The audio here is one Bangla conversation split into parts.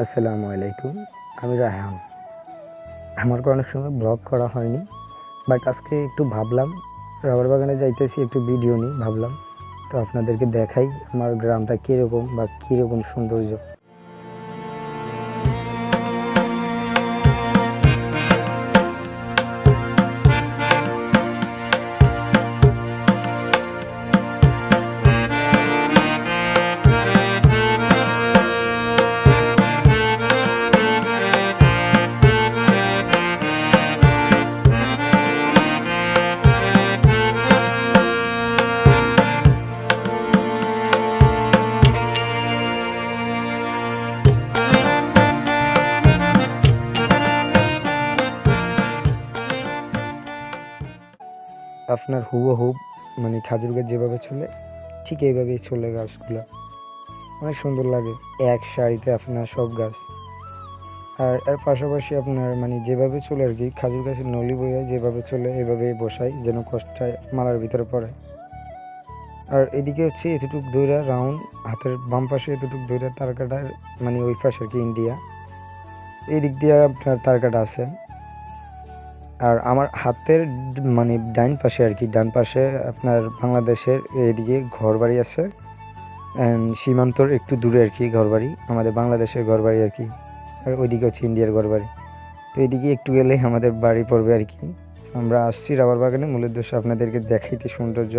আসসালামু আলাইকুম। আমি রায়হান। আমার অনেক সময় ব্লগ করা হয়নি, বাট আজকে একটু ভাবলাম রাবার বাগানে যাইতেছি, একটু ভিডিও নিই ভাবলাম। তো আপনাদেরকে দেখাই আমার গ্রামটা কীরকম বা কীরকম সৌন্দর্য। আপনার হুবহু মানে খাজুর গাছ যেভাবে চলে ঠিক এইভাবেই চলে গাছগুলো, অনেক সুন্দর লাগে। এক সারিতে আপনার সব গাছ, আর এর পাশাপাশি আপনার মানে যেভাবে চলে আর কি, খাজুর গাছের নলি বইয়া যেভাবে চলে এভাবে বসাই যেন কষ্টায় মালার ভিতরে পড়ে। আর এদিকে হচ্ছে এতটুক দইরা রাউন্ড হাতের বাম পাশে এতটুক দইরা তারকাটার মানে ওই পাশে আর কি ইন্ডিয়া, এই দিক দিয়ে আপনার তারকাটা আছে। আর আমার হাতের মানে ডাইন পাশে আর কি, ডান পাশে আপনার বাংলাদেশের এদিকে ঘরবাড়ি আছে, সীমান্তর একটু দূরে আর কি ঘরবাড়ি, আমাদের বাংলাদেশের ঘরবাড়ি আর কি। আর ওইদিকে হচ্ছে ইন্ডিয়ার ঘরবাড়ি। তো এদিকে একটু গেলে আমাদের বাড়ি পড়বে আর কি। আমরা আসছি রাবার বাগানে মূল উদ্দেশ্য আপনাদেরকে দেখাইতে সৌন্দর্য,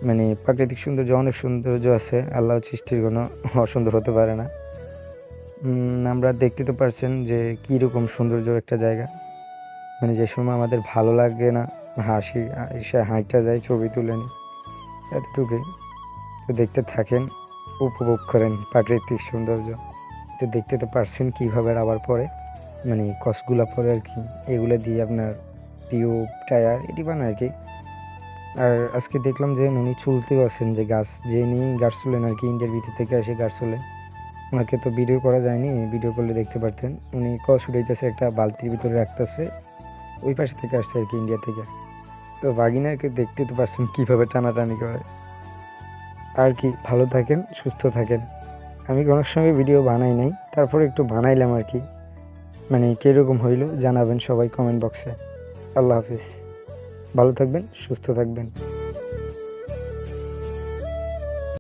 মানে প্রাকৃতিক সৌন্দর্য, অনেক সৌন্দর্য আছে, আল্লাহ সৃষ্টির কোনো অসুন্দর হতে পারে না। আমরা দেখতে তো পারছেন যে কীরকম সৌন্দর্য একটা জায়গা, মানে যে সময় আমাদের ভালো লাগে না হাসি সে হাঁটটা যায়, ছবি তুলে নিই, এতটুকুই। তো দেখতে থাকেন, উপভোগ করেন প্রাকৃতিক সৌন্দর্য। তো দেখতে তো পারছেন কীভাবে আবার পরে মানে কসগুলা পরে আর কি, এগুলো দিয়ে আপনার টিউব টায়ার এটি বানায় আর কি। আর আজকে দেখলাম যে উনি চুলতেও আছেন, যে গাছ যে নিয়ে গাছ চুলেন আর কি, ইন্ডিয়ার ভিতর থেকে এসে গাছ চুলে। ওনাকে তো ভিডিও করা যায়নি, ভিডিও করলে দেখতে পারতেন। উনি কস উঠাইতেছে, একটা বালতির ভিতরে রাখতেছে, ওই পাশ থেকে আসছে আর কি, ইন্ডিয়া থেকে। তো বাগিনাকে দেখতে তো পারছেন কীভাবে টানাটানি করে আর কি। ভালো থাকেন, সুস্থ থাকেন। আমি অনেক সময় ভিডিও বানাই নাই, তারপরে একটু বানাইলাম আর কি। মানে কীরকম হইলো জানাবেন সবাই কমেন্ট বক্সে। আল্লাহ হাফিজ, ভালো থাকবেন, সুস্থ থাকবেন।